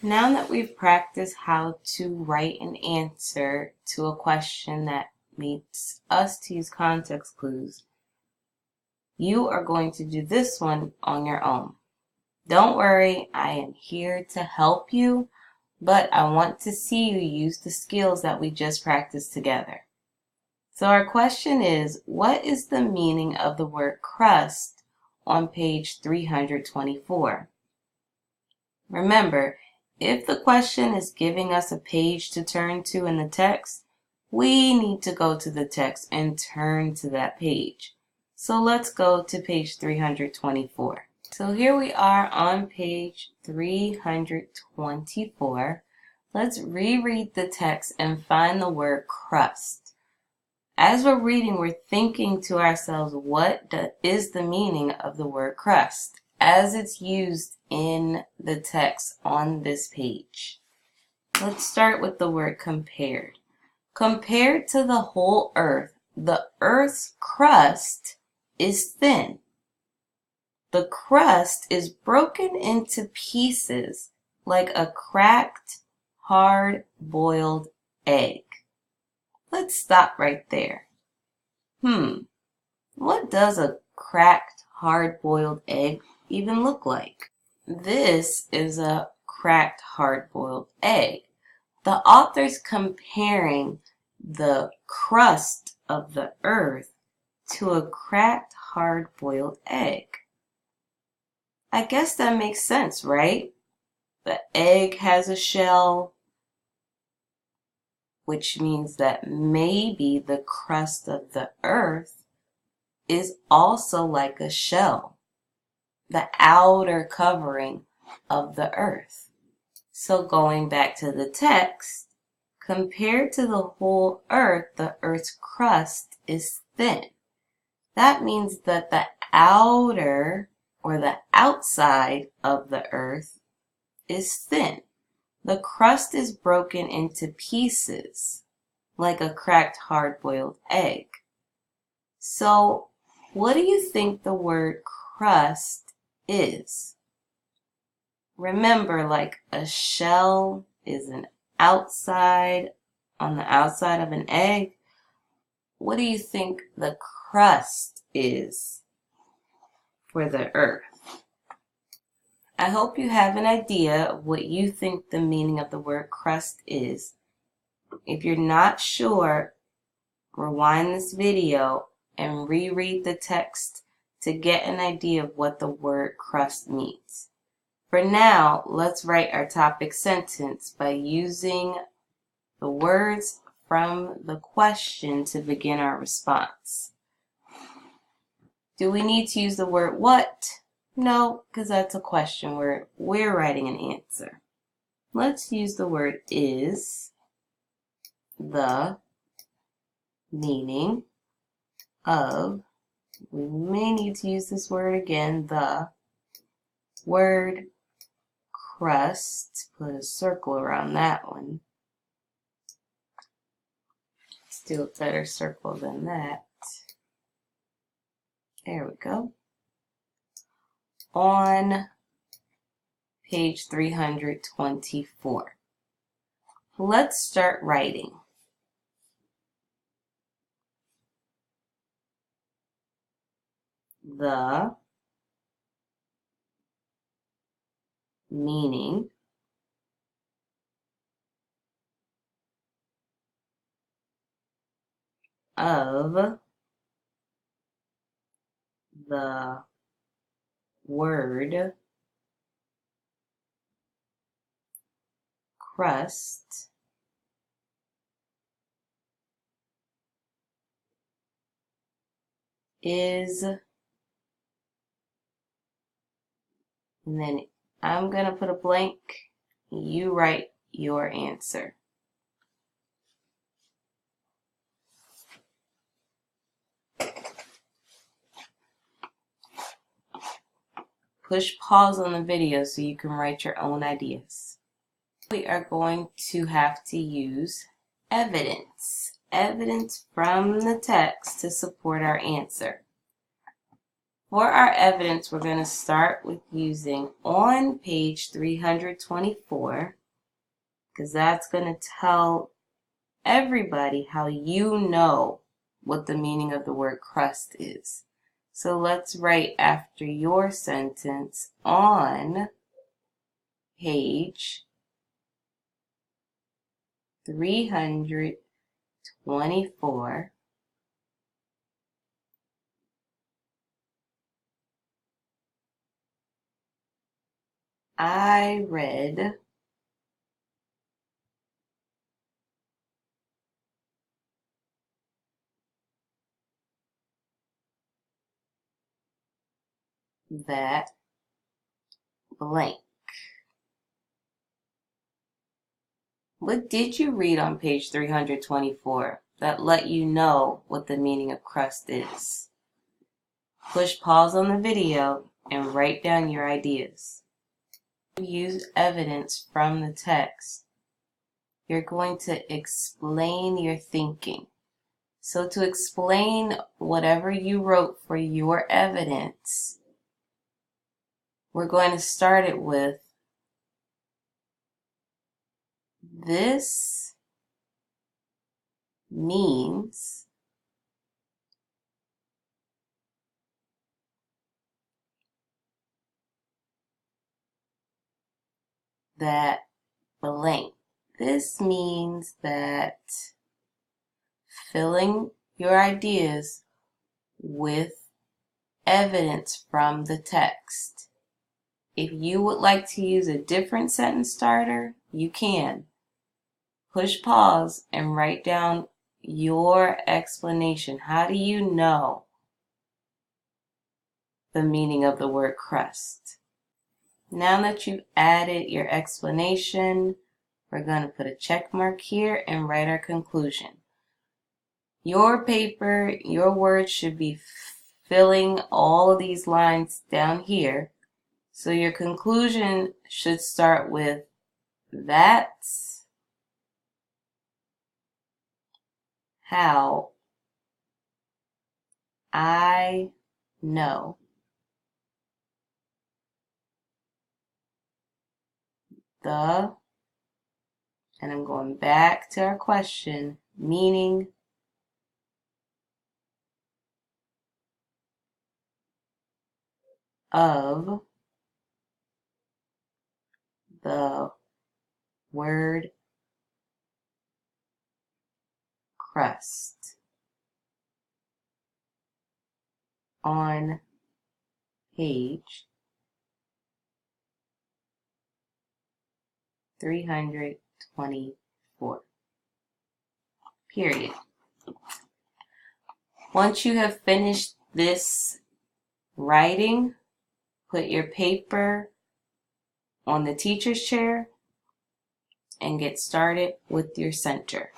Now that we've practiced how to write an answer to a question that needs us to use context clues, you are going to do this one on your own. Don't worry, I am here to help you, but I want to see you use the skills that we just practiced together. So our question is, what is the meaning of the word crust on page 324? Remember, if the question is giving us a page to turn to in the text, we need to go to the text and turn to that page. So let's go to page 324. So here we are on page 324. Let's reread the text and find the word crust. As we're reading, we're thinking to ourselves, what is the meaning of the word crust as it's used in the text on this page? Let's start with the word compared. Compared to the whole earth, the earth's crust is thin. The crust is broken into pieces like a cracked, hard-boiled egg. Let's stop right there. What does a cracked, hard-boiled egg even look like? This is a cracked, hard-boiled egg. The author's comparing the crust of the earth to a cracked, hard-boiled egg. I guess that makes sense, right? The egg has a shell, which means that maybe the crust of the earth is also like a shell, the outer covering of the earth. So going back to the text, compared to the whole earth, the earth's crust is thin. That means that the outer or the outside of the earth is thin. The crust is broken into pieces, like a cracked hard-boiled egg. So, what do you think the word crust is? Remember, like a shell is on the outside of an egg. What do you think the crust is for the earth? I hope you have an idea of what you think the meaning of the word crust is. If you're not sure, rewind this video and reread the text to get an idea of what the word crust means. For now, let's write our topic sentence by using the words from the question to begin our response. Do we need to use the word what? No, because that's a question where we're writing an answer. Let's use the word is the meaning of, we may need to use this word again, the word crust. Put a circle around that one. Let's do a better circle than that. There we go. On page 324. Let's start writing. The meaning of the word crust is, and then I'm going to put a blank. You write your answer. Push pause on the video so you can write your own ideas. We are going to have to use evidence. Evidence from the text to support our answer. For our evidence, we're going to start with using on page 324, because that's going to tell everybody how you know what the meaning of the word crust is. So let's write after your sentence on page 324. I read that blank. What did you read on page 324 that let you know what the meaning of crust is? Push pause on the video and write down your ideas. Use evidence from the text. You're going to explain your thinking. So to explain whatever you wrote for your evidence, we're going to start it with this means that blank. This means that filling your ideas with evidence from the text. If you would like to use a different sentence starter, you can. Push pause and write down your explanation. How do you know the meaning of the word crust? Now that you've added your explanation, we're going to put a check mark here and write our conclusion. Your paper, your words should be filling all of these lines down here. So your conclusion should start with that's how I know the, and I'm going back to our question, meaning of the word crust on page 324. Period. Once you have finished this writing, put your paper on the teacher's chair and get started with your center.